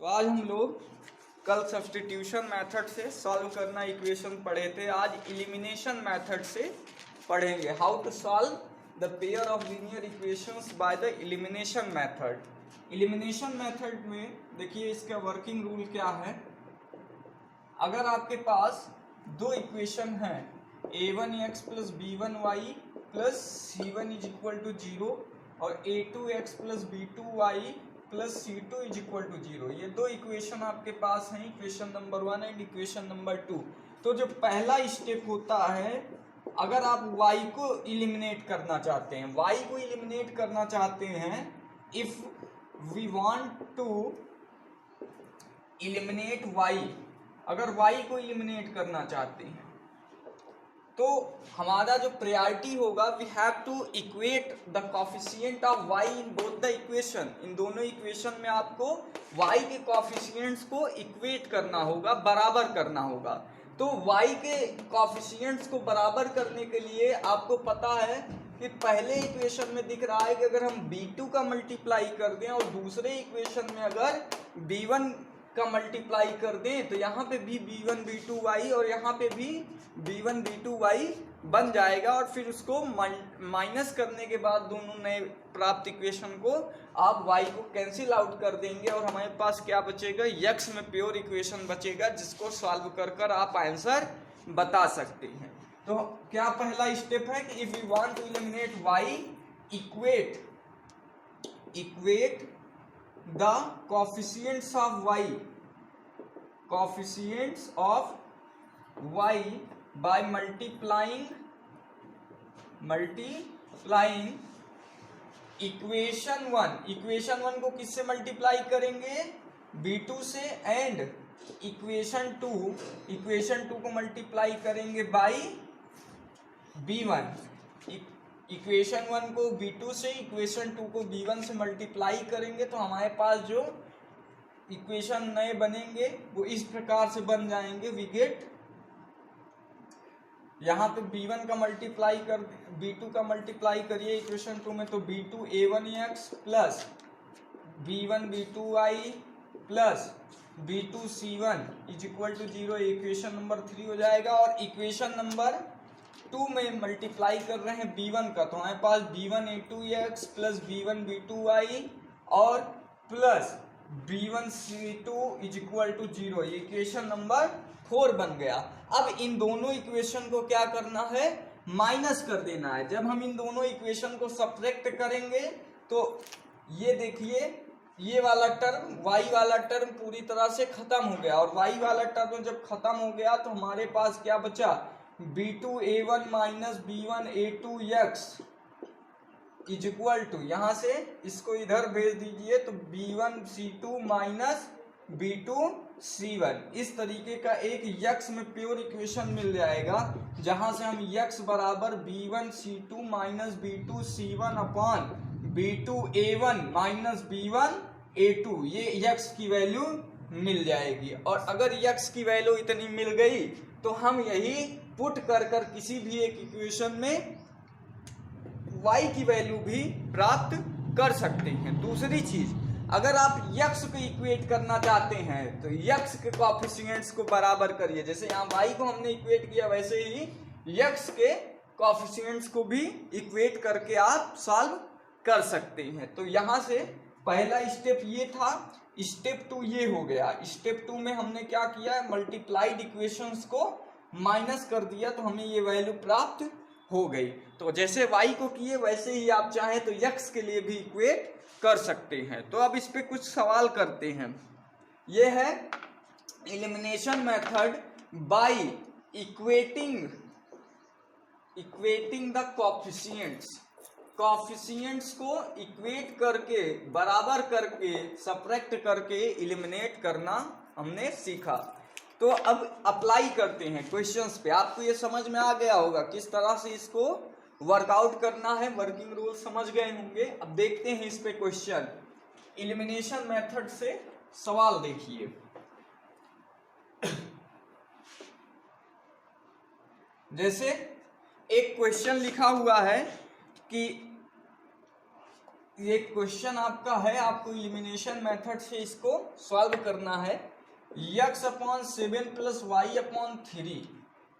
तो आज हम लोग कल सब्स्टिट्यूशन मेथड से सॉल्व करना इक्वेशन पढ़े थे। आज एलिमिनेशन मेथड से पढ़ेंगे how to solve the pair of linear equations by the elimination method. Elimination method में देखिए इसका वर्किंग रूल क्या है। अगर आपके पास दो इक्वेशन हैं a1x plus b1y plus c1 is equal to 0 और a2x plus b2y plus c2 is equal to 0, ये दो इक्वेशन आपके पास हैं, equation number 1 and equation number 2। तो जो पहला स्टेप होता है, अगर आप y को इलिमिनेट करना चाहते हैं, y को इलिमिनेट करना चाहते हैं, if we want to eliminate y, अगर y को इलिमिनेट करना चाहते हैं तो हमारा जो प्रायोरिटी होगा, we have to equate the coefficient of y in both the equation. इन दोनों इक्वेशन में आपको y के कोफिशिएंट्स को इक्वेट करना होगा, बराबर करना होगा। तो y के कोफिशिएंट्स को बराबर करने के लिए आपको पता है कि पहले इक्वेशन में दिख रहा है कि अगर हम b2 का मल्टीप्लाई कर दें और दूसरे इक्वेशन में अगर b1 का मल्टीप्लाई कर दें तो यहाँ पे भी b1 b2y और यहाँ पे भी b1 b2y बन जाएगा, और फिर उसको माइनस करने के बाद दोनों नए प्राप्त इक्वेशन को आप y को कैंसिल आउट कर देंगे और हमारे पास क्या बचेगा, x में प्योर इक्वेशन बचेगा, जिसको सॉल्व कर कर आप आंसर बता सकते हैं। तो क्या पहला स्टेप है कि if you want to eliminate y, equate the coefficients of y by multiplying equation 1 को किससे मल्टीप्लाई करेंगे, b2 से, एंड इक्वेशन 2 को मल्टीप्लाई करेंगे बाय b1। इक्वेशन 1 को b2 से, इक्वेशन 2 को b1 से मल्टीप्लाई करेंगे तो हमारे पास जो इक्वेशन नए बनेंगे वो इस प्रकार से बन जाएंगे। वी गेट, यहाँ पे b1 का मल्टीप्लाई कर b2 का मल्टीप्लाई करिए इक्वेशन 2 में, तो b2 a1x plus b1 b2y plus b2 c1 is equal to 0, equation number 3 हो जाएगा। और इक्वेशन नंबर 2 में मल्टीप्लाई कर रहे हैं b1 का, तो हमारे पास b1 a2x plus b1 b2y और plus b1 c2 is equal to 0, equation number 4 बन गया। अब इन दोनों इक्वेशन को क्या करना है, माइनस कर देना है। जब हम इन दोनों इक्वेशन को सब्ट्रैक्ट करेंगे तो ये देखिए, ये वाला टर्म, y वाला टर्म पूरी तरह से खत्म हो गया, और y वाला टर्म जब खत्म हो गया तो हमारे पास क्या बचा, b2 a1 minus b1 a2x is equal to, यहाँ से इसको इधर भेज दीजिए तो b1 c2 minus b2 c1, इस तरीके का एक x में प्योर इक्वेशन मिल जाएगा, जहां से हम x बराबर b1 c2 minus b2 c1 upon b2 a1 minus b1 a2, ये x की वैल्यू मिल जाएगी। और अगर x की वैल्यू इतनी मिल गई तो हम यही पुट कर कर किसी भी एक इक्वेशन में y की वैल्यू भी प्राप्त कर सकते हैं। दूसरी चीज, अगर आप x को इक्वेट करना चाहते हैं तो x के कोएफिशिएंट्स को बराबर करिए। जैसे यहाँ y को हमने इक्वेट किया, वैसे ही x के कोएफिशिएंट्स को भी इक्वेट करके आप सॉल्व कर सकते हैं। तो यहाँ से पहला स्टेप ये था। स्टेप 2 ये हो गया। स्टेप 2 में हमने क्या किया, मल्टीप्लाइड इक्वेशंस को माइनस कर दिया तो हमें ये वैल्यू प्राप्त हो गई। तो जैसे y को किए वैसे ही आप चाहें तो x के लिए भी इक्वेट कर सकते हैं। तो अब इस पे कुछ सवाल करते हैं। ये है elimination method by equating the coefficients को इक्वेट करके, बराबर करके, सब्ट्रैक्ट करके एलिमिनेट करना हमने सीखा। तो अब अप्लाई करते हैं क्वेश्चंस पे। आपको ये समझ में आ गया होगा किस तरह से इसको वर्कआउट करना है, वर्किंग रूल समझ गए होंगे। अब देखते हैं इस पे क्वेश्चन। एलिमिनेशन मेथड से सवाल देखिए। जैसे एक क्वेश्चन लिखा हुआ है कि ये क्वेश्चन आपका है, आपको इलिमिनेशन मेथड से इसको सॉल्व करना है। x upon 7 plus Y upon 3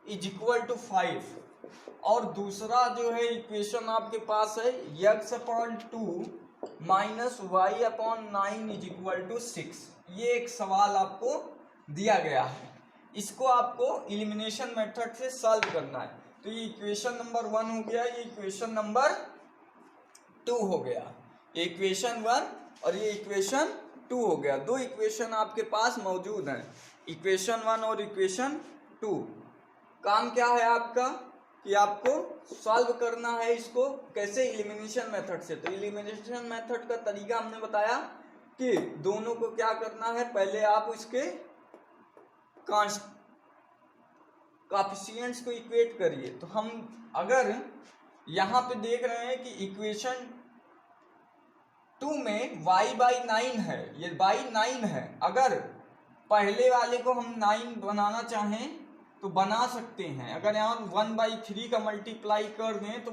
is equal to 5, और दूसरा जो है इक्वेशन आपके पास है x upon 2 minus Y upon 9 is equal to 6। ये एक सवाल आपको दिया गया है, इसको आपको इलिमिनेशन मेथड से सॉल्व करना है। तो ये इक्वेशन नंबर 1 हो गया, ये इक्वेशन नंबर 2 हो गया, ये इक्वेशन 1 और ये इक्वेशन 2 हो गया। दो इक्वेशन आपके पास मौजूद हैं, इक्वेशन 1 और इक्वेशन 2। काम क्या है आपका कि आपको सॉल्व करना है इसको कैसे, इलिमिनेशन मेथड से। तो इलिमिनेशन मेथड का तरीका हमने बताया कि दोनों को क्या करना है, पहले आप इसके कोएफिशिएंट्स को इक्वेट करिए। तो हम अगर यहाँ पे देख रहे हैं कि इक्वेशन 2 में y बाई 9 है, ये बाई 9 है। अगर पहले वाले को हम 9 बनाना चाहें तो बना सकते हैं। अगर यहाँ 1/3 का मल्टीप्लाई कर दें तो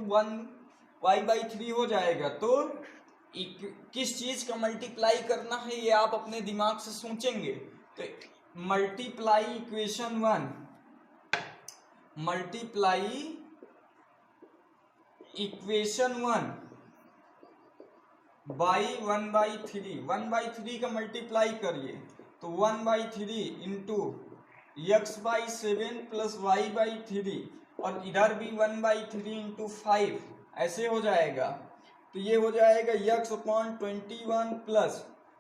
1y/3 हो जाएगा। तो किस चीज का मल्टीप्लाई करना है ये आप अपने दिमाग से सोचेंगे। तो multiply equation 1 multiply equation 1 by 1/3, 1/3 का मल्टीप्लाई करिए तो 1/3 इंटू x/7 प्लस y/3, और इधर भी 1/3 इंटू 5 ऐसे हो जाएगा। तो ये हो जाएगा x upon 21 plus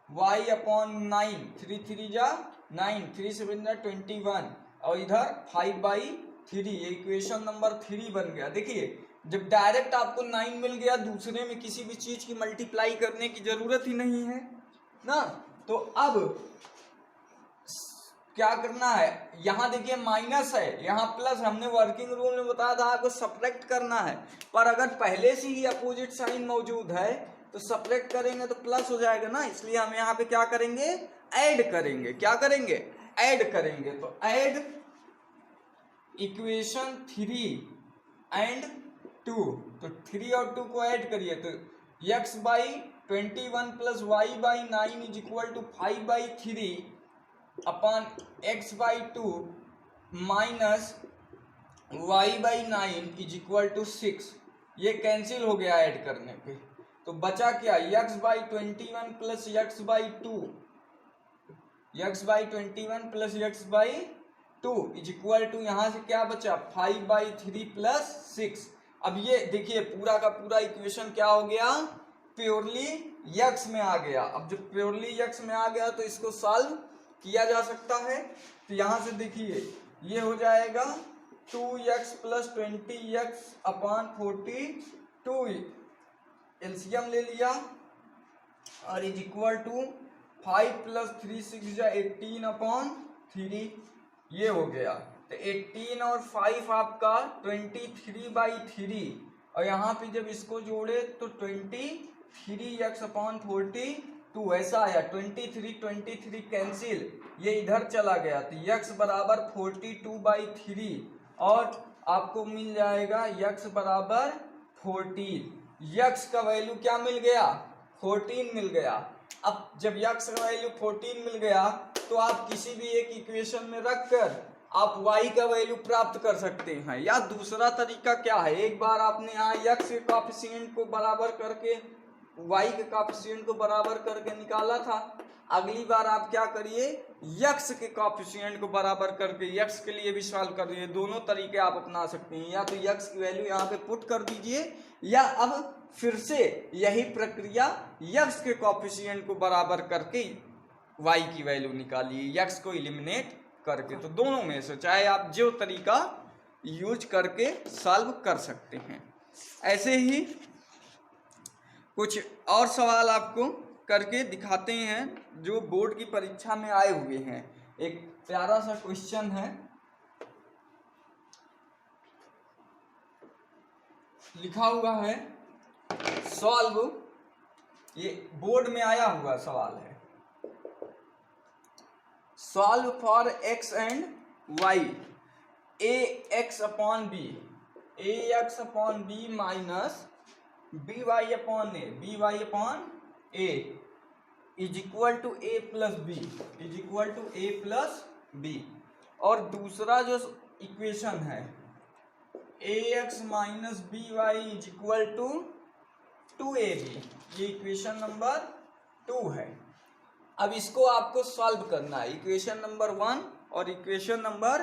y upon 9, 3 3 जा 9, 3 7 जा 21, और इधर 5/3। ये इक्वेशन नंबर 3 बन गया। देखिए जब डायरेक्ट आपको 9 मिल गया, दूसरे में किसी भी चीज की मल्टीप्लाई करने की जरूरत ही नहीं है ना। तो अब क्या करना है, यहाँ देखिए माइनस है, यहाँ प्लस। हमने वर्किंग रूल में बताया था आपको सब्ट्रैक्ट करना है, पर अगर पहले से ही अपोजिट साइन मौजूद है तो सब्ट्रैक्ट करेंगे तो प्लस हो जाएगा ना। इसलिए हम यहाँ पे क्या करेंगे, ऐड करेंगे। क्या करेंगे, ऐड करेंगे। तो ऐड इक्वेशन 3 एंड 2, तो 3 और 2 को ऐड करिए तो x/21 plus y/9 is equal to 5/3 upon x/2 minus y/9 is equal to 6। ये कैंसिल हो गया ऐड करने पे। तो बचा क्या, x/21 plus x/2, x/21 plus x/2 is equal to, यहाँ से क्या बचा 5/3 प्लस 6। अब ये देखिए पूरा का पूरा इक्वेशन क्या हो गया, प्योरली x में आ गया। अब जब प्योरली x में आ गया तो इसको सॉल्व किया जा सकता है। तो यहाँ से देखिए ये हो जाएगा 2x plus 20x upon 42, LCM ले लिया, और इज इक्वल टू 5 प्लस 3 6 जा 18 अपॉन 3। ये हो गया। तो 18 और 5 आपका 23/3, और यहाँ पे जब इसको जोड़े तो 23x अपॉन 42 ऐसा आया। 23 कैंसिल, ये इधर चला गया तो x बराबर 42/3, और आपको मिल जाएगा x बराबर 14। x का वैल्यू क्या मिल गया, 14 मिल गया। अब जब x का वैल्यू 14 मिल गया तो आप किसी भी एक इक्वेशन में रखकर आप y का वैल्यू प्राप्त कर सकते हैं। या दूसरा तरीका क्या है, एक बार आपने यहाँ x के कोएफिशिएंट को बराबर करके y के कोएफिशिएंट को बराबर करके निकाला था, अगली बार आप क्या करिए, x के कोएफिशिएंट को बराबर करके x के लिए भी सॉल्व करिए। दोनों तरीके आप अपना सकते हैं। या तो x की वैल्यू यहाँ पे पुट कर दीजिए, या अब फिर से यही प्रक्रिया x के कोएफिशिएंट को बराबर करके y की वैल्यू निकालिए, x को एलिमिनेट करके। तो दोनों में से चाहे आप जो तरीका यूज करके सॉल्व कर सकते हैं। ऐसे ही कुछ और सवाल आपको करके दिखाते हैं जो बोर्ड की परीक्षा में आए हुए हैं। एक प्यारा सा क्वेश्चन है, लिखा हुआ है सॉल्व, ये बोर्ड में आया हुआ सवाल है। Solve for x and y, ax upon b minus B Y upon A is equal to A plus B. और दूसरा जो इक्वेशन है A X minus B Y is equal to 2ab, ये इक्वेशन नंबर 2 है। अब इसको आपको solve करना है, इक्वेशन नंबर 1 और इक्वेशन नंबर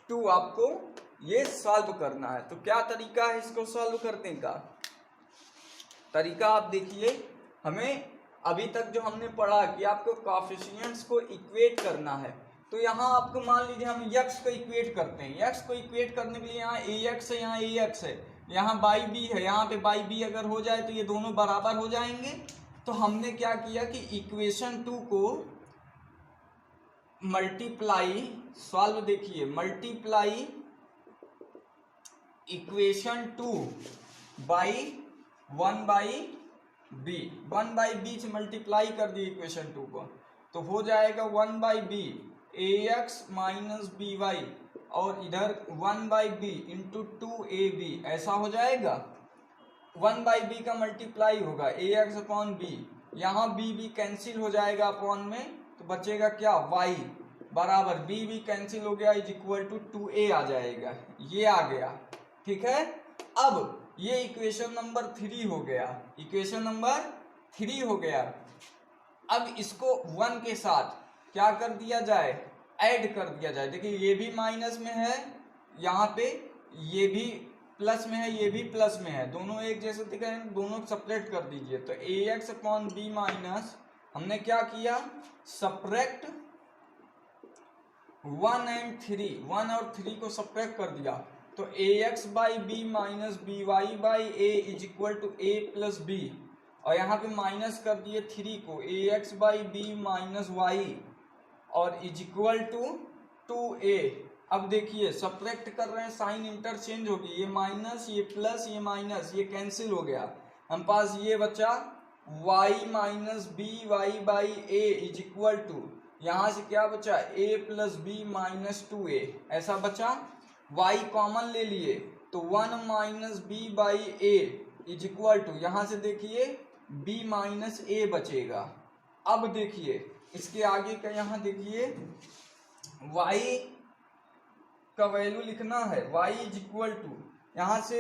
2 आपको ये सॉल्व करना है। तो क्या तरीका है इसको सॉल्व करने का? तरीका आप देखिए, हमें अभी तक जो हमने पढ़ा कि आपको कोएफिशिएंट्स को इक्वेट करना है। तो यहाँ आपको मान लीजिए हम यक्स को इक्वेट करते हैं। यक्स को इक्वेट करने के लिए यहाँ ए एक्स है, यहाँ ए एक्स है, यहाँ बाई बी है, यहाँ पे बाई बी अगर हो जाए तो ये दोनों बराबर हो जाएंगे। तो हमने क्या किया कि इक्वेशन 2 को मल्टीप्लाई, सॉल्व देखिए, multiply equation 2 by 1 by B, 1 by B से मल्टीप्लाई कर दिए इक्वेशन 2 को, तो हो जाएगा 1 by B A X minus B Y, और इधर 1 बाई बी इंटू 2ab, ऐसा हो जाएगा। 1 बाई बी का मल्टीप्लाई होगा ए एक्स अपॉन बी, यहाँ बी बी कैंसिल हो जाएगा अपॉन में, तो बचेगा क्या, y बराबर बी बी कैंसिल हो गया इज इक्वल टू 2a आ जाएगा, ये आ गया। ठीक है, अब ये इक्वेशन नंबर 3 हो गया, इक्वेशन नंबर 3 हो गया। अब इसको 1 के साथ क्या कर दिया जाए, ऐड कर दिया जाए। देखिए ये भी माइनस में है, यहाँ पे ये भी प्लस में है, ये भी प्लस में है, दोनों एक जैसे दिख रहे हैं, दोनों सेपरेट कर दीजिए। तो A X upon B minus, हमने क्या किया, सब्ट्रैक्ट 1 एंड 3, 1 और 3 को सब्ट्रैक्ट कर दिया। तो A X by B minus B Y by A is equal to A plus B, और यहाँ पे माइनस कर दिए 3 को, A X by B minus Y और इज इक्वल टू 2a। अब देखिए सब्ट्रैक्ट कर रहे हैं, साइन इंटरचेंज होगी, ये माइनस ये प्लस ये माइनस ये कैंसिल हो गया, हम पास ये बचा y minus B Y by A is equal to, यहाँ से क्या बचा a plus B minus 2a, ऐसा बचा। y कॉमन ले लिए तो 1 minus B by A is equal to, यहाँ से देखिए b माइनस ए बचेगा। अब देखिए इसके आगे का, यहाँ देखिए y का वैल्यू लिखना है, y इज इक्वल टू, यहाँ से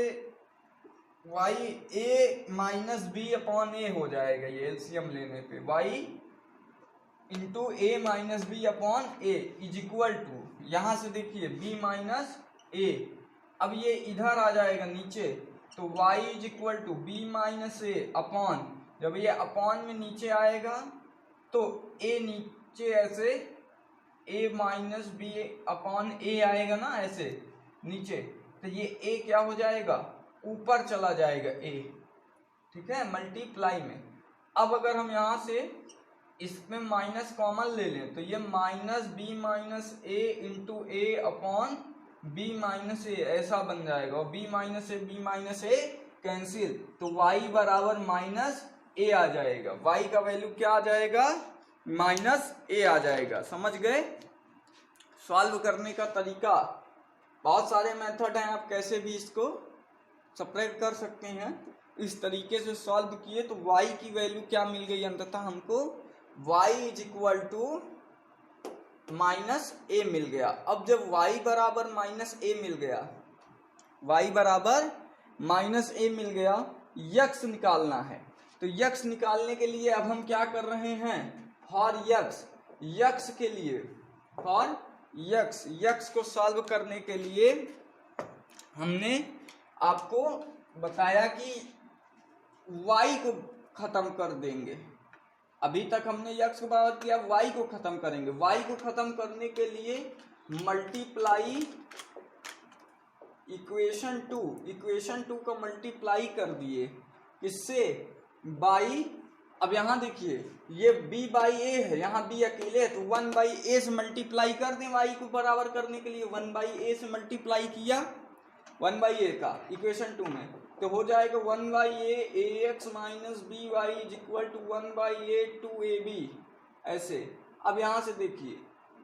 y a minus B upon A हो जाएगा, ये एलसीएम लेने पे y into A minus B upon A is equal to, यहाँ से देखिए b माइनस ए, अब ये इधर आ जाएगा नीचे, तो y is equal to B minus A upon, जब ये अपॉन में नीचे आएगा तो a नीचे ऐसे a माइनस बी अपॉन ए आएगा ना, ऐसे नीचे, तो ये a क्या हो जाएगा, ऊपर चला जाएगा a। ठीक है, मल्टीप्लाई में। अब अगर हम यहाँ से इसमें माइनस कॉमन ले लें तो ये माइनस बी माइनस ए इंटू ए अपॉन बी माइनस ए ऐसा बन जाएगा, और बी माइनस ए कैंसिल, तो y बराबर माइनस ए आ जाएगा, y का वैल्यू क्या आ जाएगा, माइनस ए आ जाएगा। समझ गए? सॉल्व करने का तरीका, बहुत सारे मेथड हैं, आप कैसे भी इसको सब्ट्रैक्ट कर सकते हैं। इस तरीके से सॉल्व किए तो y की वैल्यू क्या मिल गई, अंततः हमको y is equal to minus A मिल गया। अब जब y बराबर माइनस ए मिल गया, y बराबर माइनस ए मिल गया, यक्स निकालना है। तो यक्स निकालने के लिए अब हम क्या कर रहे हैं, फॉर यक्स के लिए, फॉर यक्स को सॉल्व करने के लिए हमने आपको बताया कि y को खत्म कर देंगे। अभी तक हमने यक्स को बराबर किया, y को खत्म करेंगे। y को खत्म करने के लिए मल्टीप्लाई इक्वेशन 2 का मल्टीप्लाई कर दिए, इससे बाई, अब यहाँ देखिए ये b बाई ए है, यहाँ b अकेले है, तो 1 बाई ए से मल्टीप्लाई कर दें y को बराबर करने के लिए, 1 बाई ए से मल्टीप्लाई किया 1 बाई ए का इक्वेशन 2 में, तो हो जाएगा 1 by A X minus B Y is equal to 1 by A 2ab ऐसे। अब यहाँ से देखिए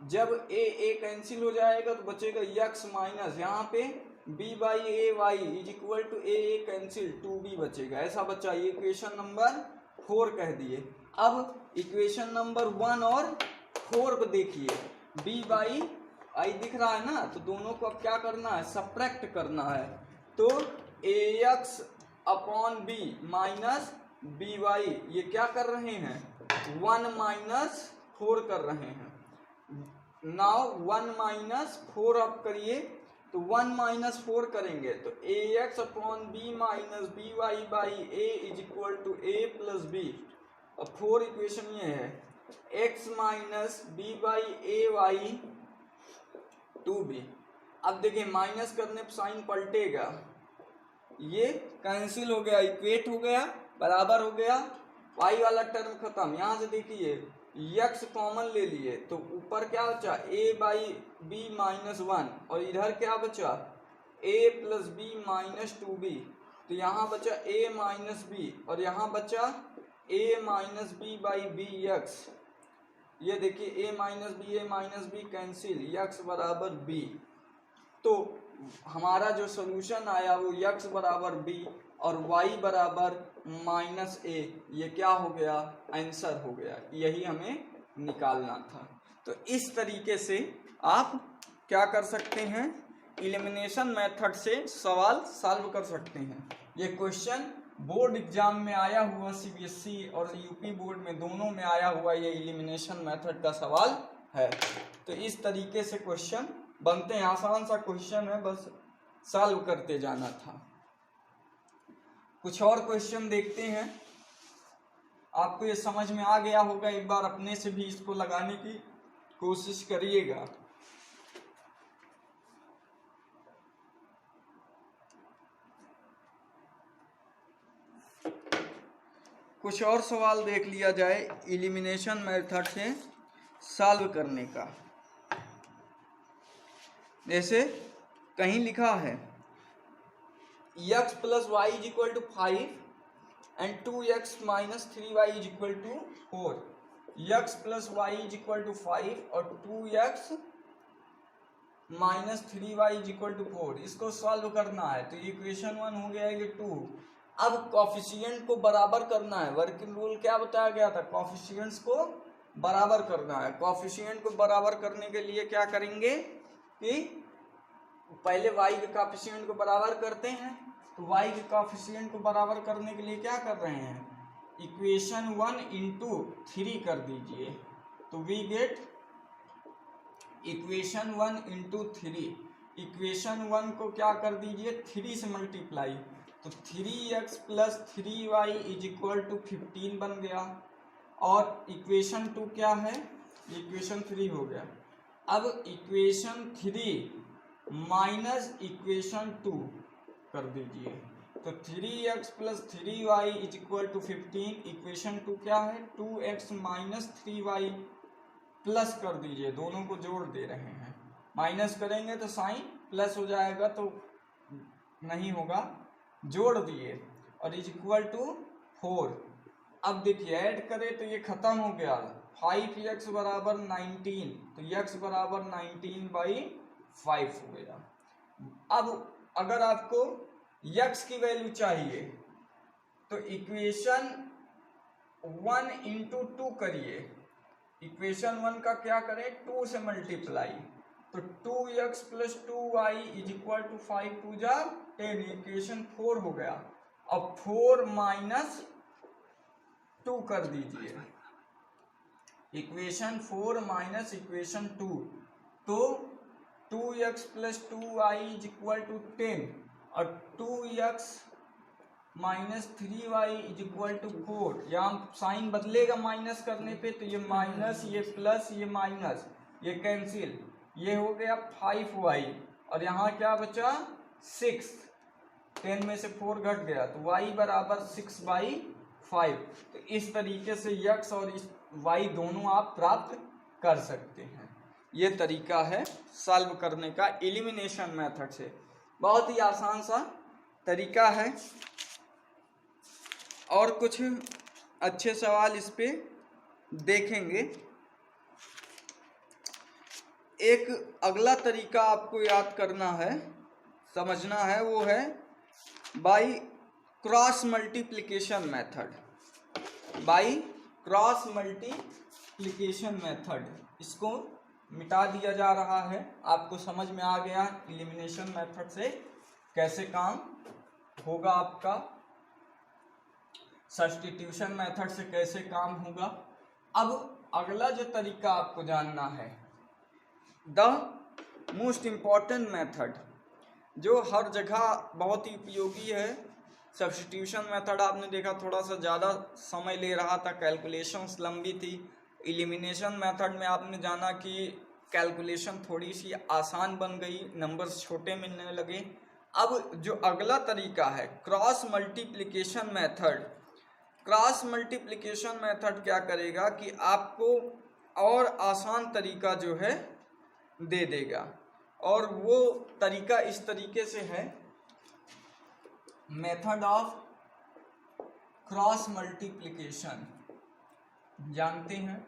जब ए कैंसिल हो जाएगा तो बचेगा यक्स माइनस, यहाँ पे B by A Y is equal to A cancel 2b बचेगा। ऐसा बच्चा ये इक्वेशन नंबर 4 कह दिए। अब इक्वेशन नंबर 1 और 4 को देखिए, बी बाई आई दिख रहा है ना, तो दोनों को अब क्या करना है, सब्ट्रैक्ट करना है। तो A X upon B minus B Y, ये क्या कर रहे हैं, 1 माइनस 4 कर रहे हैं। नाउ 1 माइनस 4 आप करिए, तो 1 माइनस 4 करेंगे तो A X upon B minus B Y by A is equal to A plus B. अब 4 इक्वेशन ये है, x minus B by A Y 2b। अब देखिए माइनस करने पर साइन पलटेगा, ये कैंसिल हो गया, इक्वेट हो गया, बराबर हो गया, y वाला टर्म खत्म। यहाँ से देखिए x कॉमन ले लिए तो ऊपर क्या बचा, a बाई बी माइनस 1, और इधर क्या बचा, a plus B minus 2b। तो यहाँ बचा a माइनस बी, और यहाँ बचा a minus B by B X. ये देखिए a minus B cancel, x बराबर b। तो हमारा जो सोल्यूशन आया वो x बराबर b और y बराबर माइनस a, ये क्या हो गया, आंसर हो गया। यही हमें निकालना था। तो इस तरीके से आप क्या कर सकते हैं, एलिमिनेशन मेथड से सवाल सॉल्व कर सकते हैं। ये क्वेश्चन बोर्ड एग्जाम में आया हुआ, सीबीएसई और यूपी बोर्ड में दोनों में आया हुआ ये एलिमिनेशन मेथड का सवाल है। तो इस तरीके से क्वेश्चन बनते हैं। आसान सा क्वेश्चन है, बस सॉल्व करते जाना था। कुछ और क्वेश्चन देखते हैं। आपको ये समझ में आ गया होगा, एक बार अपने से भी इसको लगाने की कोशिश करिएगा। कुछ और सवाल देख लिया जाए एलिमिनेशन मेथड से सॉल्व करने का। जैसे कहीं लिखा है x plus Y is equal to 5 and 2x minus 3y is equal to 4। x plus Y is equal to 5 और 2x minus 3y is equal to 4, इसको सॉल्व करना है। तो इक्वेशन 1 हो गया, ये 2। अब कॉफिशिएंट को बराबर करना है। वर्किंग रूल क्या बताया गया था, कॉफिशिएंट्स को बराबर करना है। कॉफिशिएंट को बराबर करने के लिए क्या करेंगे कि पहले y के कॉफिशिएंट को बराबर करते हैं। तो y के कॉफिशिएंट को बराबर करने के लिए क्या कर रहे हैं, इक्वेशन 1 इंटू 3 कर दीजिए। तो we get equation 1 into 3। Equation 1 को क्या कर दीजिए, 3 से मल्टीप्लाई, तो 3x plus 3y is equal to 15 बन गया। और इक्वेशन 2 क्या है, इक्वेशन 3 हो गया। अब इक्वेशन 3 माइनस इक्वेशन 2 कर दीजिए, तो 3x plus 3y is equal to 15। Equation 2 क्या है, 2x माइनस 3y प्लस कर दीजिए, दोनों को जोड़ दे रहे हैं। माइनस करेंगे तो साइन प्लस हो जाएगा, तो नहीं होगा, जोड़ दिए, और इज इक्वल टू 4। अब देखिए ऐड करें तो ये खत्म हो गया, 5x बराबर 19, तो x बराबर 19 बाई 5 हो गया। अब अगर आपको x की वैल्यू चाहिए तो इक्वेशन 1 इंटू 2 करिए। इक्वेशन 1 का क्या करें, 2 से मल्टीप्लाई, तो 2x plus 2y is equal to 5 2 जा 10, इक्वेशन 4 हो गया। अब 4 माइनस 2 कर दीजिए, इक्वेशन 4 माइनस इक्वेशन 2, तो 2x plus 2y is equal to 10 और 2x minus 3y is equal to 4। यहाँ साइन बदलेगा माइनस करने पे, तो ये माइनस, ये प्लस, ये माइनस, ये कैंसिल, ये हो गया 5y, और यहाँ क्या बचा 6, 10 में से 4 घट गया, तो y बराबर 6/5। तो इस तरीके से x और इस y दोनों आप प्राप्त कर सकते हैं। ये तरीका है सॉल्व करने का एलिमिनेशन मेथड से, बहुत ही आसान सा तरीका है। और कुछ अच्छे सवाल इस पे देखेंगे। एक अगला तरीका आपको याद करना है समझना है वो है by cross multiplication method. By cross multiplication method इसको मिटा दिया जा रहा है। आपको समझ में आ गया एलिमिनेशन मेथड से कैसे काम होगा, आपका सब्स्टिट्यूशन मेथड से कैसे काम होगा। अब अगला जो तरीका आपको जानना है, द मोस्ट इम्पॉर्टेंट मेथड, जो हर जगह बहुत ही उपयोगी है। सब्स्टिट्यूशन मेथड आपने देखा थोड़ा सा ज़्यादा समय ले रहा था, कैलकुलेशंस लंबी थी। एलिमिनेशन मेथड में आपने जाना कि कैलकुलेशन थोड़ी सी आसान बन गई, नंबर्स छोटे मिलने लगे। अब जो अगला तरीका है cross multiplication method, cross multiplication method क्या करेगा कि आपको और आसान तरीका जो है दे देगा, और वो तरीका इस तरीके से है, मेथड ऑफ क्रॉस मल्टीप्लिकेशन। जानते हैं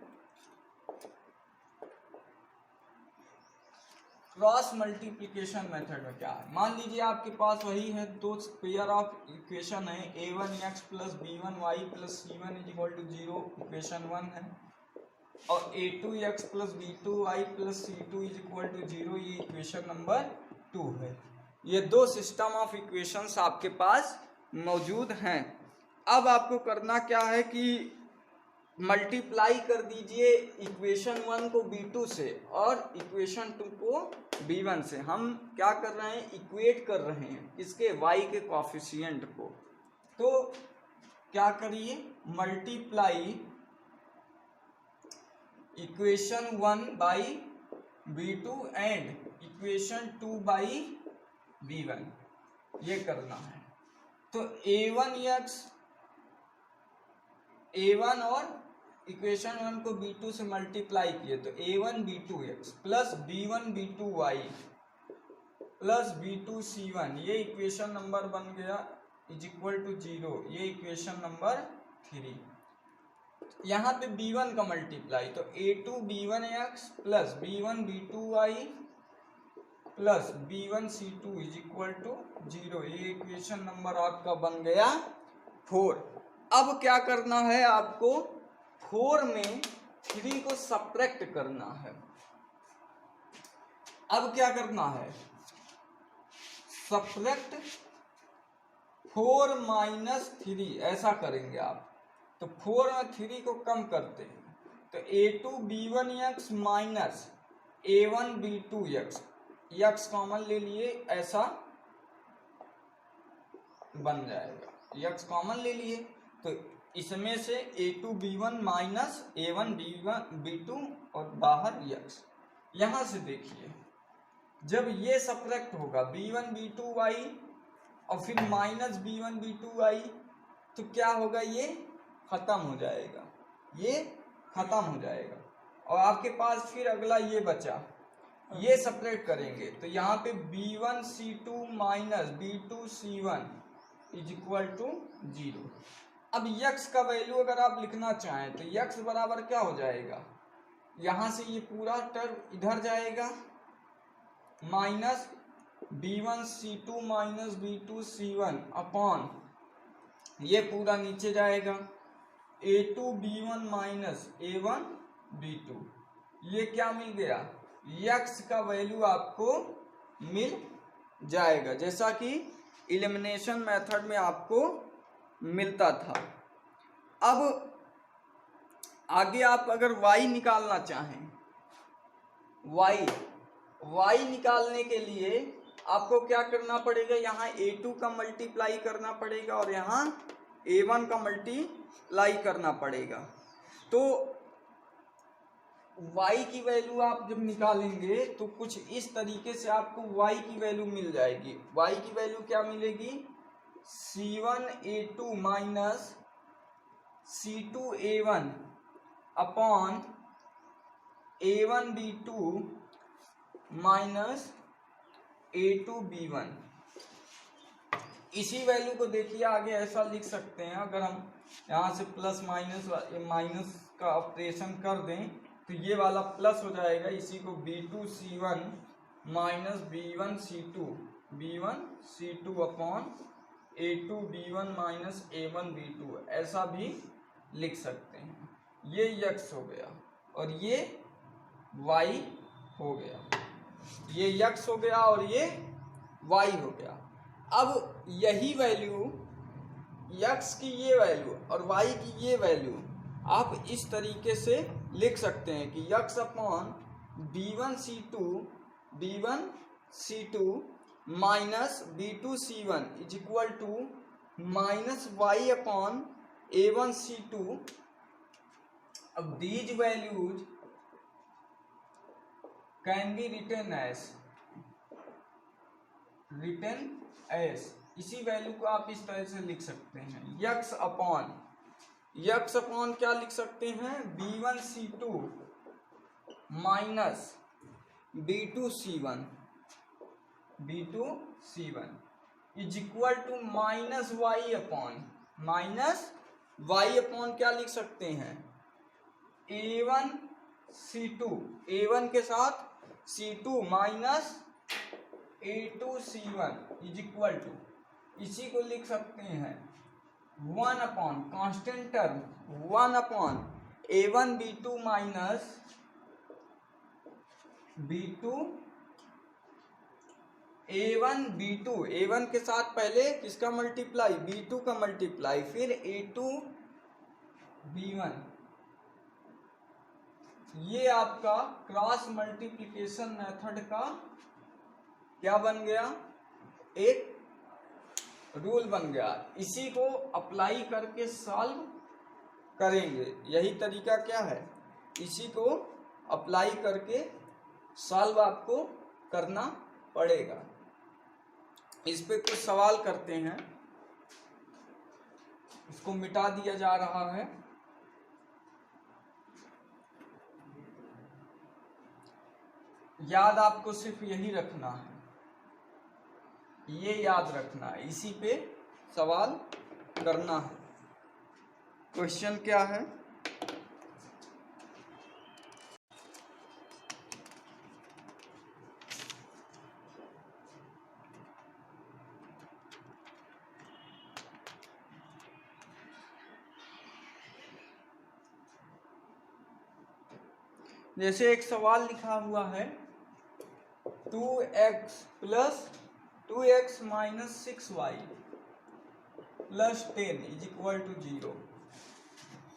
क्रॉस मल्टीप्लिकेशन मेथड में क्या है। मान लीजिए आपके पास वही है, दो पेयर ऑफ इक्वेशन है, a1x plus b1y plus c1 is equal to 0 equation 1 है, और a2x plus b2y plus c2 is equal to 0 ये इक्वेशन नंबर 2 है। ये दो सिस्टम ऑफ इक्वेशंस आपके पास मौजूद हैं। अब आपको करना क्या है कि मल्टीप्लाई कर दीजिए इक्वेशन 1 को b2 से और इक्वेशन 2 को b1 से। हम क्या कर रहे हैं, इक्वेट कर रहे हैं इसके y के कोफिशिएंट को। तो क्या करिए, multiply equation 1 by b2 and equation 2 by b1, ये करना है। तो a1 और इक्वेशन 1 को b2 से मल्टीप्लाई किए तो a1 b2x plus b1 b2y plus b2 c1, ये इक्वेशन नंबर बन गया इज इक्वल टू 0, ये इक्वेशन नंबर 3। यहाँ पे b1 का मल्टीप्लाई तो a2 b1x plus b1 b2y plus b1 c2 is equal to 0, ये इक्वेशन नंबर आपका बन गया 4। अब क्या करना है आपको, 4 में 3 को सब्ट्रैक्ट करना है। अब क्या करना है, सब्ट्रैक्ट 4 माइनस 3, ऐसा करेंगे आप। तो 4 में 3 को कम करते हैं तो a2 b1x minus a1 b2x, x common ले लिए, ऐसा बन जाएगा। x कॉमन ले लिए तो इसमें से a2 b1 minus a1 b2 और बाहर x। यहां से देखिए जब ये सब्ट्रैक्ट होगा b1 b2y और फिर माइनस b1 b2y तो क्या होगा, ये खत्म हो जाएगा, ये खत्म हो जाएगा। और आपके पास फिर अगला ये बचा, ये सब्ट्रैक्ट करेंगे तो यहाँ पे b1 c2 minus b2 c1 is equal to 0। अब x का वैल्यू अगर आप लिखना चाहें तो x बराबर क्या हो जाएगा, यहाँ से ये पूरा टर्म इधर जाएगा, minus b1 c2 minus b2 c1 upon ये पूरा नीचे जाएगा, a2 b1 minus a1 b2। ये क्या मिल गया, x का वैल्यू आपको मिल जाएगा, जैसा कि एलिमिनेशन मेथड में आपको मिलता था। अब आगे आप अगर y निकालना चाहें, y निकालने के लिए आपको क्या करना पड़ेगा, यहाँ a2 का मल्टीप्लाई करना पड़ेगा और यहाँ a1 का मल्टीप्लाई करना पड़ेगा। तो y की वैल्यू आप जब निकालेंगे तो कुछ इस तरीके से आपको y की वैल्यू मिल जाएगी। y की वैल्यू क्या मिलेगी, c1a2 minus c2a1 upon a1 b2 minus a2 b1। इसी वैल्यू को देखिए आगे ऐसा लिख सकते हैं, अगर हम यहाँ से प्लस माइनस का ऑपरेशन कर दें तो ये वाला प्लस हो जाएगा, इसी को b2 c1 minus b1 c2 B1 C2 upon A2 B1 minus A1 B2 ऐसा भी लिख सकते हैं। ये x हो गया और ये y हो गया, ये x हो गया और ये y हो गया। अब यही वैल्यू x की ये वैल्यू और y की ये वैल्यू आप इस तरीके से लिख सकते हैं कि x upon B1 C2 minus B2 C1 is equal to minus y upon A1 C2। अब these values can be written as इसी वैल्यू को आप इस तरह से लिख सकते हैं x अपॉन क्या लिख सकते हैं B1 C2 minus B2 C1 is equal to minus y upon क्या लिख सकते हैं A1 के साथ C2 minus A2 C1 is equal to इसी को लिख सकते हैं 1 upon constant term 1 upon A1 B2 minus B2 A1 B2 A1 के साथ पहले किसका मल्टीप्लाई B2 का मल्टीप्लाई फिर A2 B1। ये आपका क्रॉस मल्टीप्लिकेशन मेथड का क्या बन गया, एक रूल बन गया। इसी को अप्लाई करके सॉल्व करेंगे, यही तरीका क्या है, इसी को अप्लाई करके सॉल्व आपको करना पड़ेगा। इस पे कुछ सवाल करते हैं, इसको मिटा दिया जा रहा है। याद आपको सिर्फ यही रखना है, ये याद रखना है, इसी पे सवाल करना है। क्वेश्चन क्या है, जैसे एक सवाल लिखा हुआ है 2x minus 6y plus 10 is equal to 0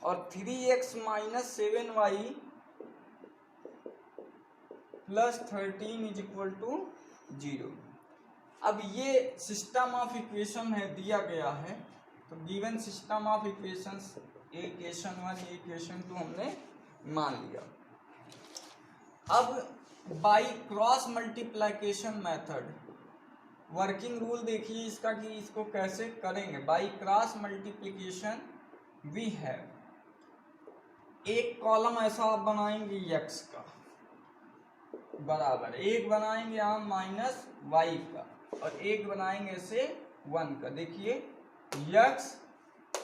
और 3x minus 7y plus 13 is equal to 0। अब ये सिस्टम ऑफ इक्वेशन है, दिया गया है, तो given system of equations equation 1 equation 2 हमने मान लिया। अब by cross multiplication method working rule देखिए इसका कि इसको कैसे करेंगे। By cross multiplication we have एक कॉलम ऐसा आप बनाएंगे x का बराबर, एक बनाएंगे हम माइनस y का और एक बनाएंगे ऐसे 1 का। देखिए x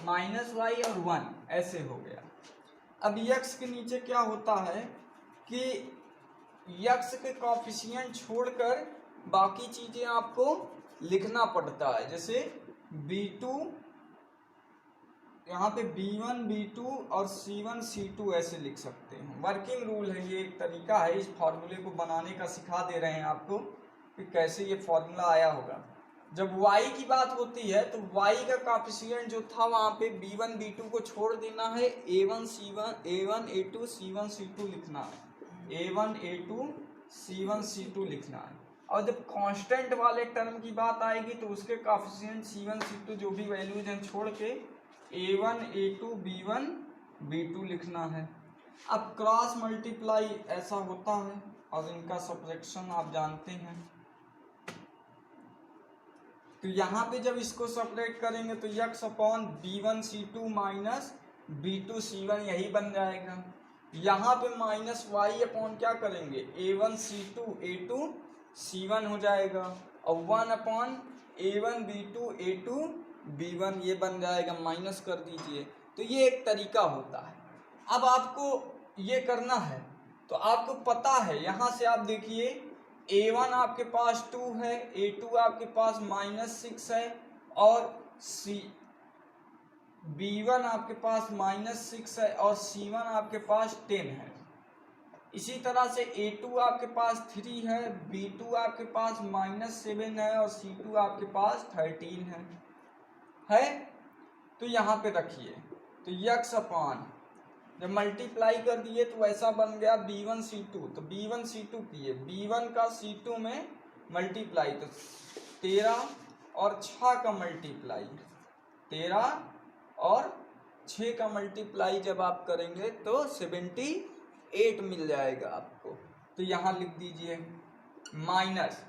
माइनस y और 1 ऐसे हो गया। अब x के नीचे क्या होता है कि x के कॉफिशिएंट छोड़कर बाकी चीजें आपको लिखना पड़ता है। जैसे b2 यहाँ पे b1 b2 और c1 c2 ऐसे लिख सकते हैं। वर्किंग रूल है, ये एक तरीका है, इस फॉर्मूले को बनाने का सिखा दे रहे हैं आपको कि कैसे ये फॉर्मूला आया होगा। जब y की बात होती है तो y का कॉफिशिएंट जो था वहां पे b1 b2 को छोड़ देना है, a1 a2 c1 c2 लिखना है, a1 a2 c1 c2 लिखना है। और जब कांस्टेंट वाले टर्म की बात आएगी तो उसके कॉफिशिएंट c1 c2 जो भी वैल्यूज हैं छोड़ के a1 a2 b1 b2 लिखना है। अब क्रॉस मल्टीप्लाई ऐसा होता है और इनका सब्ट्रैक्शन आप जानते हैं। तो यहाँ पे जब इसको सपरेट करेंगे तो x upon b1 c2 minus b2 c1 यही बन जाएगा। यहाँ पे माइनस y अपॉन क्या करेंगे a1 c2 a2 c1 हो जाएगा और 1 upon a1 b2 a2 b1 ये बन जाएगा, माइनस कर दीजिए। तो ये एक तरीका होता है। अब आपको ये करना है तो आपको पता है, यहाँ से आप देखिए A1 आपके पास 2 है, A2 आपके पास -6 है और B1 आपके पास -6 है और C1 आपके पास 10 है। इसी तरह से A2 आपके पास 3 है, B2 आपके पास -7 है और C2 आपके पास 13 है। तो यहाँ पे रखिए, तो यक्स अपान जब मल्टीप्लाई कर दिए तो ऐसा बन गया B1 C2, तो B1 C2 किए, B1 का C2 में मल्टीप्लाई, तो 13 और 6 का मल्टीप्लाई, 13 और 6 का मल्टीप्लाई जब आप करेंगे तो 78 मिल जाएगा आपको। तो यहाँ लिख दीजिए माइनस,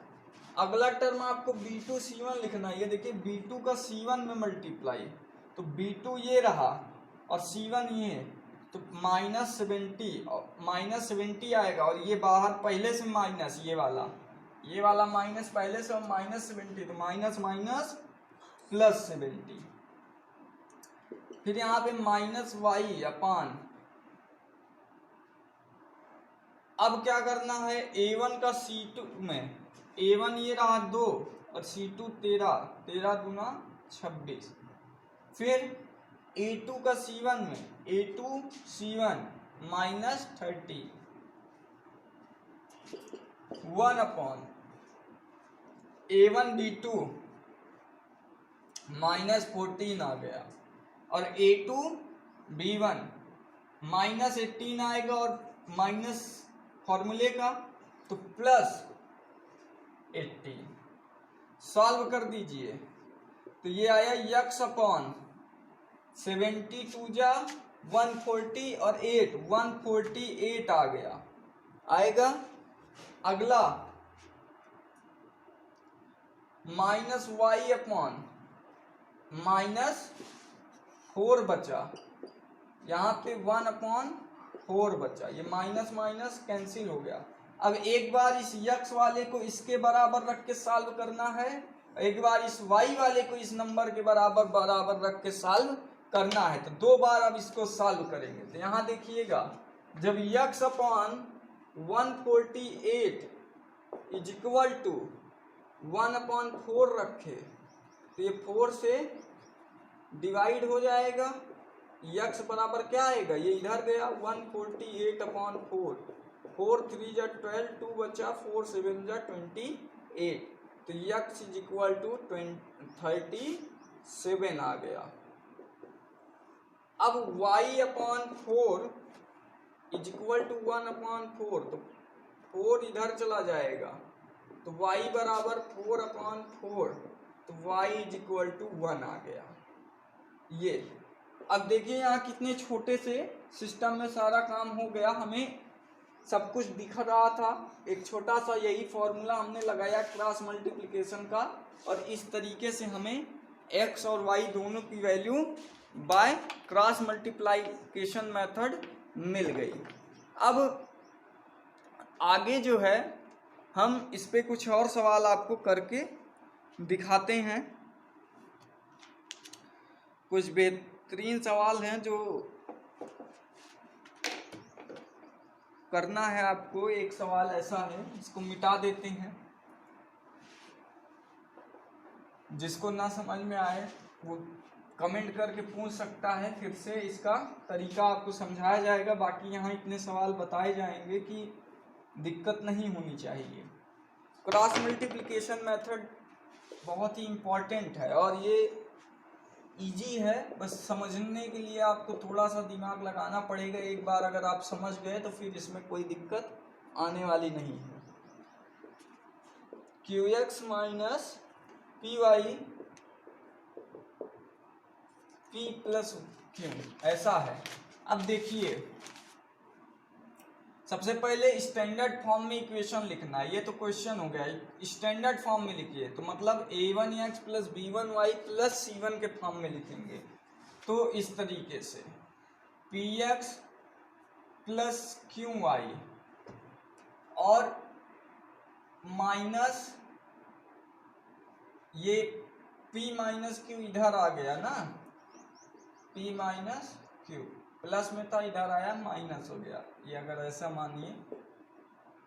अगला टर्म आपको B2 C1 लिखना है। ये देखिए B2 का C1 में मल्टीप्लाई, तो B2 ये रहा और C1 ये, तो -70 आएगा और ये बाहर पहले से माइनस, ये वाला माइनस पहले से और -70, तो माइनस माइनस +70। फिर यहाँ पे -y अपान, अब क्या करना है, A1 का C2 में, A1 ये रहा 2 और C2 13, 13 दूना 26। फिर A2 का C1 में, A2 C1 -30, 1 upon A1 B2 -14 आ गया और A2 B1 -18 आएगा और माइनस फॉर्मूले का तो +18। सॉल्व कर दीजिए तो ये आया यक्स अपॉन 72 जा 140 और 8 148 आ गया, आएगा। अगला -y अपॉन -4 बचा, यहाँ पे 1/4 बचा, ये माइनस माइनस कैंसिल हो गया। अब एक बार इस यक्स वाले को इसके बराबर रख के सॉल्व करना है, एक बार इस y वाले को इस नंबर के बराबर रख के सॉल्व करना है। तो 2 बार अब इसको सॉल्व करेंगे। तो यहाँ देखिएगा, जब x upon 148 is equal to 1/4 रखे तो ये 4 से डिवाइड हो जाएगा, यक्स बराबर क्या आएगा, ये इधर गया 148/4, 4 3 जा 12, 2 बचा, 4 7 जा 28, तो यक्स इज इक्वल टू 37 आ गया। अब y/4 इज इक्वल टू 1/4, तो 4 इधर चला जाएगा, तो y बराबर 4/4, तो y इज इक्वल टू 1 आ गया। ये अब देखिए यहाँ कितने छोटे से सिस्टम में सारा काम हो गया, हमें सब कुछ दिख रहा था। एक छोटा सा यही फॉर्मूला हमने लगाया क्रॉस मल्टीप्लिकेशन का, और इस तरीके से हमें x और y दोनों की value by cross multiplication method मिल गई। अब आगे जो है हम इस पे कुछ और सवाल आपको करके दिखाते हैं। कुछ बेहतरीन सवाल हैं जो करना है आपको। एक सवाल ऐसा है, इसको मिटा देते हैं, जिसको ना समझ में आए वो कमेंट करके पूछ सकता है, फिर से इसका तरीका आपको समझाया जाएगा। बाकी यहाँ इतने सवाल बताए जाएंगे कि दिक्कत नहीं होनी चाहिए। क्रॉस मल्टीप्लिकेशन मेथड बहुत ही इम्पॉर्टेंट है और ये इजी है, बस समझने के लिए आपको थोड़ा सा दिमाग लगाना पड़ेगा। एक बार अगर आप समझ गए तो फिर इसमें कोई दिक्कत आने वाली नहीं है। QX minus PY P plus Q ऐसा है। अब देखिए, सबसे पहले स्टैंडर्ड फॉर्म में इक्वेशन लिखना है। ये तो क्वेश्चन हो गया, स्टैंडर्ड फॉर्म में लिखिए, तो मतलब A1x plus B1y plus C1 के फॉर्म में लिखेंगे। तो इस तरीके से PX प्लस QY और माइनस ये P माइनस Q इधर आ गया ना, P माइनस Q प्लस में था, इधर आया माइनस हो गया। ये अगर ऐसा मानिए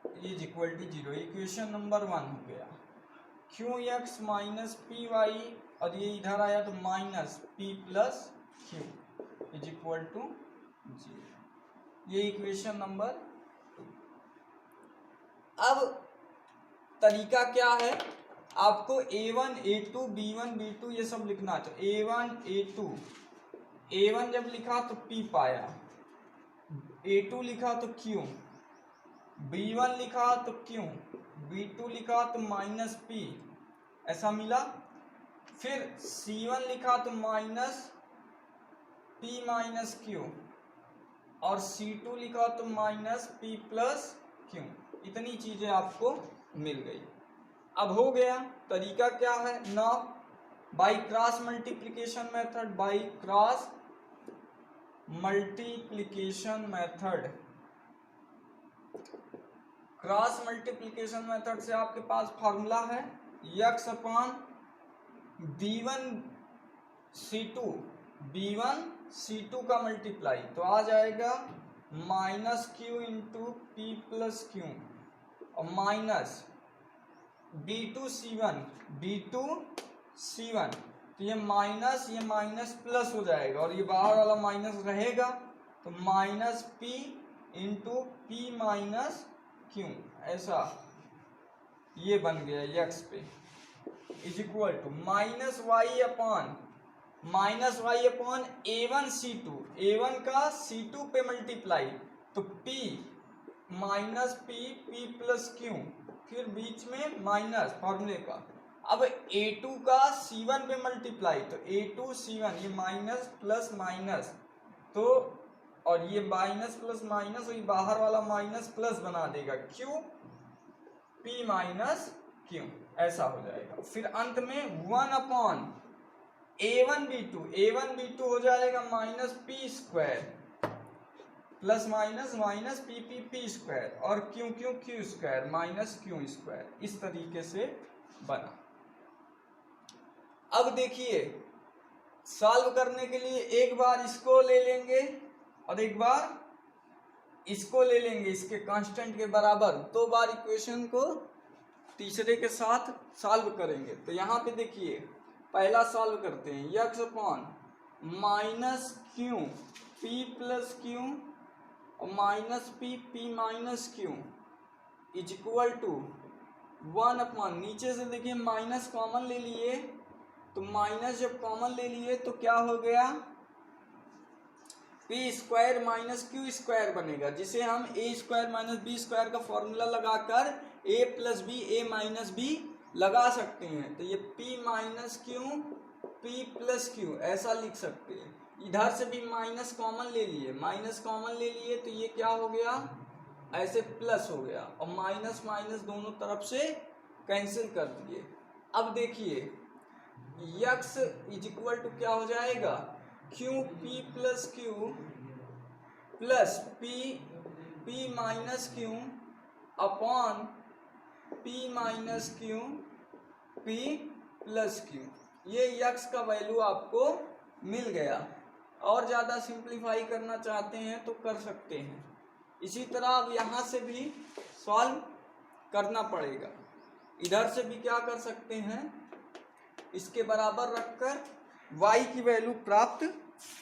is equal to 0। Equation number 1 हो गया। Q x minus p y, और ये इधर आया तो minus p plus q is equal to 0। ये इक्वेशन नंबर 2। अब तरीका क्या है, आपको a1 a2 b1 b2 ये सब लिखना है। तो a1 a2, a1 जब लिखा तो p पाया, a2 लिखा तो q, b1 लिखा तो q, b2 लिखा तो माइनस p, ऐसा मिला। फिर c1 लिखा तो माइनस p माइनस q, और c2 लिखा तो माइनस p प्लस q। इतनी चीजें आपको मिल गई। अब हो गया। तरीका क्या है, now by cross multiplication method, by cross multiplication method. Cross multiplication method से आपके पास फॉर्मूला है x upon b1 c2, b1 c2 का मल्टीप्लाई, तो आ जाएगा minus Q into P plus Q, और minus b2 c1, b2 c1, तो ये minus plus हो जाएगा, और ये बाहर वाला माइनस रहेगा, तो minus p into p minus q, ऐसा ये बन गया x पे, is equal to minus Y upon a1 c2, a1 का c2 पे मल्टीप्लाई, तो p minus p plus q, फिर बीच में माइनस फॉर्मूले का। अब a2 का c1 पे मल्टीप्लाई, तो a2 c1, ये माइनस प्लस माइनस, तो और ये माइनस प्लस माइनस, और ये बाहर वाला माइनस प्लस बना देगा, q p माइनस q, ऐसा हो जाएगा। फिर अंत में 1 अपॉन a1 b2 हो जाएगा minus P square plus minus minus P square, और Q square minus Q square, इस तरीके से बना। अब देखिए, सॉल्व करने के लिए एक बार इसको ले लेंगे और एक बार इसको ले लेंगे, इसके कांस्टेंट के बराबर, दो बार इक्वेशन को तीसरे के साथ सॉल्व करेंगे। तो यहाँ पे देखिए, पहला सॉल्व करते हैं, x upon minus Q P plus Q और minus P minus Q is equal to 1 upon, नीचे से देखिए माइनस कॉमन ले लिए, तो माइनस जब कॉमन ले लिए तो क्या हो गया, P square minus Q square बनेगा, जिसे हम ए स्क्वायर माइनस बी स्क्वायर का फॉर्मूला लगाकर ए प्लस बी ए माइनस बी लगा सकते हैं। तो ये p minus Q P plus Q ऐसा लिख सकते हैं। इधर से भी माइनस कॉमन ले लिए, तो ये क्या हो गया, ऐसे प्लस हो गया, और माइनस माइनस दोनों तरफ से कैंसिल कर दिए। अब देखिए x इज इक्वल टू क्या हो जाएगा, Q P plus Q plus P minus Q upon P minus Q P plus Q. ये x का वैल्यू आपको मिल गया। और ज़्यादा सिंप्लीफाई करना चाहते हैं तो कर सकते हैं। इसी तरह अब यहाँ से भी सॉल्व करना पड़ेगा। इधर से भी क्या कर सकते हैं, इसके बराबर रखकर y की वैल्यू प्राप्त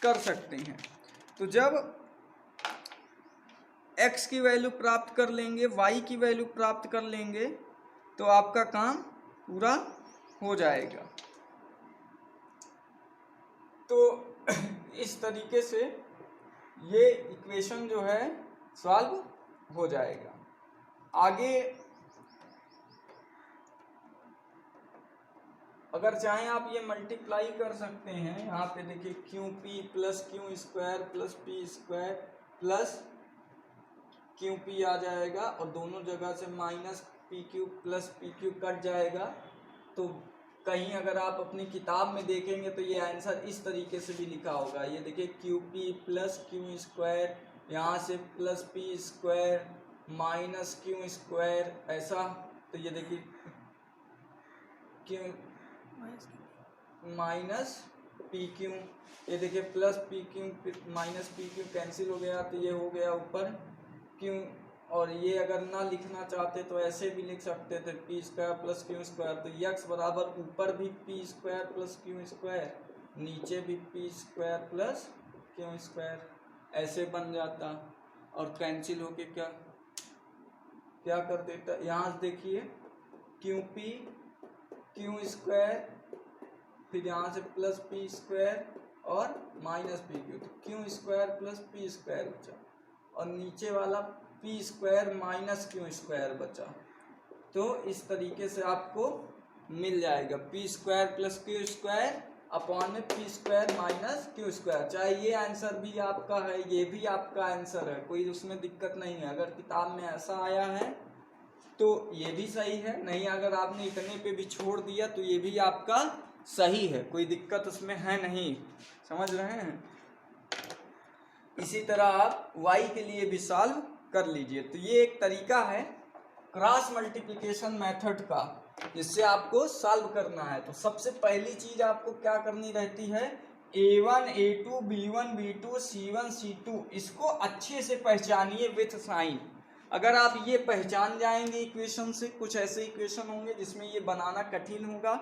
कर सकते हैं। तो जब x की वैल्यू प्राप्त कर लेंगे, y की वैल्यू प्राप्त कर लेंगे, तो आपका काम पूरा हो जाएगा। तो इस तरीके से ये इक्वेशन जो है सॉल्व हो जाएगा। आगे अगर चाहें आप ये मल्टीप्लाई कर सकते हैं। यहाँ पे देखिए Q P plus Q square plus P square plus Q P आ जाएगा, और दोनों जगह से minus P Q plus P Q cut जाएगा। तो कहीं अगर आप अपनी किताब में देखेंगे तो ये आंसर इस तरीके से भी लिखा होगा। ये देखिए Q P plus Q square, यहाँ से plus P square minus Q square, ऐसा। तो ये देखिए क्यू माइनस पी क्यू, ये देखिए plus P Q minus P Q cancel हो गया, तो ये हो गया ऊपर क्यू और ये अगर ना लिखना चाहते तो ऐसे भी लिख सकते थे P square plus Q square. तो यक्स बराबर ऊपर भी P square plus Q square, नीचे भी P square plus Q square, ऐसे बन जाता और कैंसिल होके क्या कर देता। यहाँ से देखिए क्यू पी क्यू स्क्वायर, फिर यहाँ से प्लस पी स्क्वायर और माइनस पी क्यू, तो Q square plus P square बचा और नीचे वाला P square minus Q square बचा। तो इस तरीके से आपको मिल जाएगा P square plus Q square upon में P square minus Q square. चाहे ये आंसर भी आपका है, ये भी आपका आंसर है, कोई उसमें दिक्कत नहीं है। अगर किताब में ऐसा आया है तो ये भी सही है, नहीं अगर आपने इतने पे भी छोड़ दिया तो ये भी आपका सही है, कोई दिक्कत उसमें है नहीं। समझ रहे हैं? इसी तरह आप y के लिए भी सॉल्व कर लीजिए। तो ये एक तरीका है क्रॉस मल्टीप्लिकेशन मेथड का, जिससे आपको सॉल्व करना है। तो सबसे पहली चीज आपको क्या करनी रहती है, a1 a2 b1 b2 c1 c2 इसको अच्छे से पहचानिए विथ साइन। अगर आप ये पहचान जाएंगे इक्वेशन से, कुछ ऐसे इक्वेशन होंगे जिसमें ये बनाना कठिन होगा।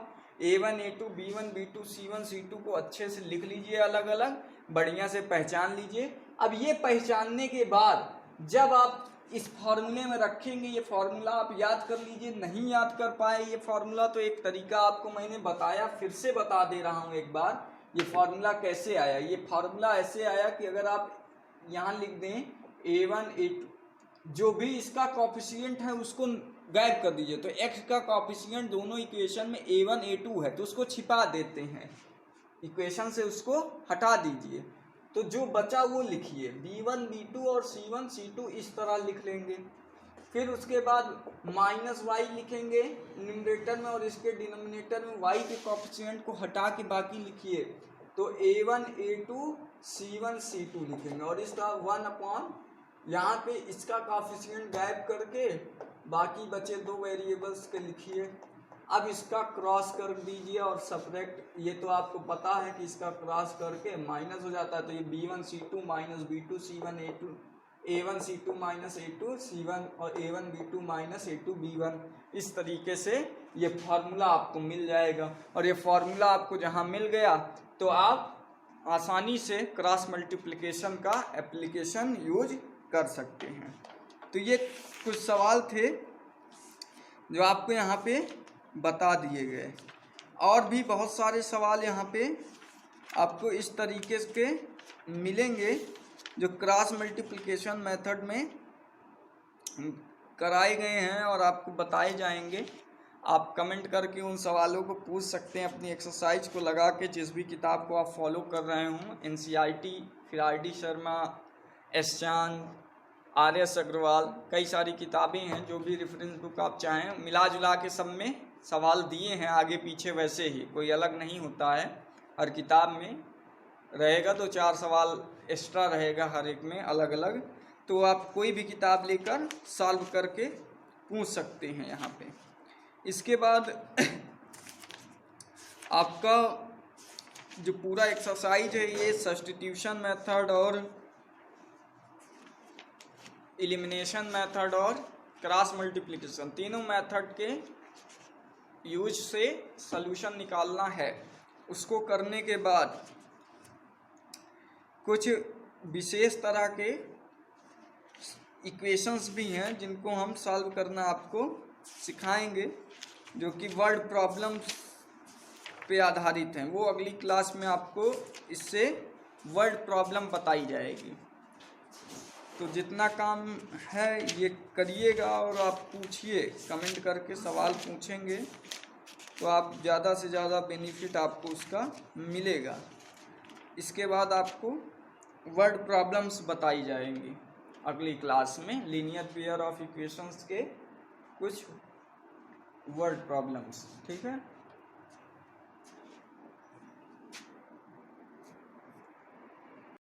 a1 a2 b1 b2 c1 c2 को अच्छे से लिख लीजिए, अलग अलग बढ़िया से पहचान लीजिए। अब ये पहचानने के बाद जब आप इस फॉर्मूले में रखेंगे, ये फॉर्मूला आप याद कर लीजिए। नहीं याद कर पाए ये फॉर्मूला तो एक तरीका आपको मैंने बताया, फिर से बता दे रहा हूँ एक बार। ये फॉर्मूला कैसे आया, ये फॉर्मूला ऐसे आया कि अगर आप यहाँ लिख दें a1 a2, जो भी इसका कॉफिशिएंट है उसको गायब कर दीजिए। तो x का कॉफिशिएंट दोनों इक्वेशन में a1 a2 है तो उसको छिपा देते हैं, इक्वेशन से उसको हटा दीजिए। तो जो बचा वो लिखिए, b1 b2 और c1 c2 इस तरह लिख लेंगे। फिर उसके बाद माइनस y लिखेंगे न्यूमरेटर में और इसके डिनोमिनेटर में y के कॉफिशिएंट को हटा के बाकी लिखिए। तो a1 a2 c1 c2 लिखेंगे और इसका 1 अपॉन यहाँ पे इसका कॉफिशिएंट गायब करके बाकी बचे दो वेरिएबल्स के लिखिए। अब इसका क्रॉस कर दीजिए और सब्ट्रैक्ट, ये तो आपको पता है कि इसका क्रॉस करके माइनस हो जाता है। तो ये b1 c2 minus b2 c1 a2 a1 c2 minus a2 c1 और a1 b2 minus a2 b1, इस तरीके से ये फार्मूला आपको मिल जाएगा। और ये फार्मूला आपको जहाँ मिल गया तो आप आसानी से क्रॉस मल्टीप्लिकेशन का एप्लीकेशन यूज कर सकते हैं। तो ये कुछ सवाल थे जो आपको यहाँ पे बता दिए गए, और भी बहुत सारे सवाल यहाँ पे आपको इस तरीके के मिलेंगे जो क्रॉस मल्टीप्लिकेशन मेथड में कराए गए हैं और आपको बताए जाएंगे। आप कमेंट करके उन सवालों को पूछ सकते हैं अपनी एक्सरसाइज को लगा के, जिस भी किताब को आप फॉलो कर रहे हों। NCERT, फिर RD शर्मा, एस चांद, RS अग्रवाल, कई सारी किताबें हैं। जो भी रेफरेंस बुक आप चाहें, मिला जुला के सब में सवाल दिए हैं, आगे पीछे वैसे ही, कोई अलग नहीं होता है। हर किताब में रहेगा तो 4 सवाल एक्स्ट्रा रहेगा हर एक में अलग अलग। तो आप कोई भी किताब लेकर सॉल्व करके पूछ सकते हैं यहाँ पे। इसके बाद आपका जो पूरा एक्सरसाइज है ये सब्स्टिट्यूशन मेथड और एलिमिनेशन मेथड और क्रॉस मल्टीप्लिकेशन, तीनों मेथड के यूज से सॉल्यूशन निकालना है। उसको करने के बाद कुछ विशेष तरह के इक्वेशंस भी हैं जिनको हम सॉल्व करना आपको सिखाएंगे, जो कि वर्ड प्रॉब्लम्स पे आधारित हैं। वो अगली क्लास में आपको इससे वर्ड प्रॉब्लम बताई जाएगी। तो जितना काम है ये करिएगा और आप पूछिए, कमेंट करके सवाल पूछेंगे तो आप ज़्यादा से ज़्यादा बेनिफिट आपको उसका मिलेगा। इसके बाद आपको वर्ड प्रॉब्लम्स बताई जाएंगी अगली क्लास में, लीनियर पेयर ऑफ इक्वेशंस के कुछ वर्ड प्रॉब्लम्स। ठीक है।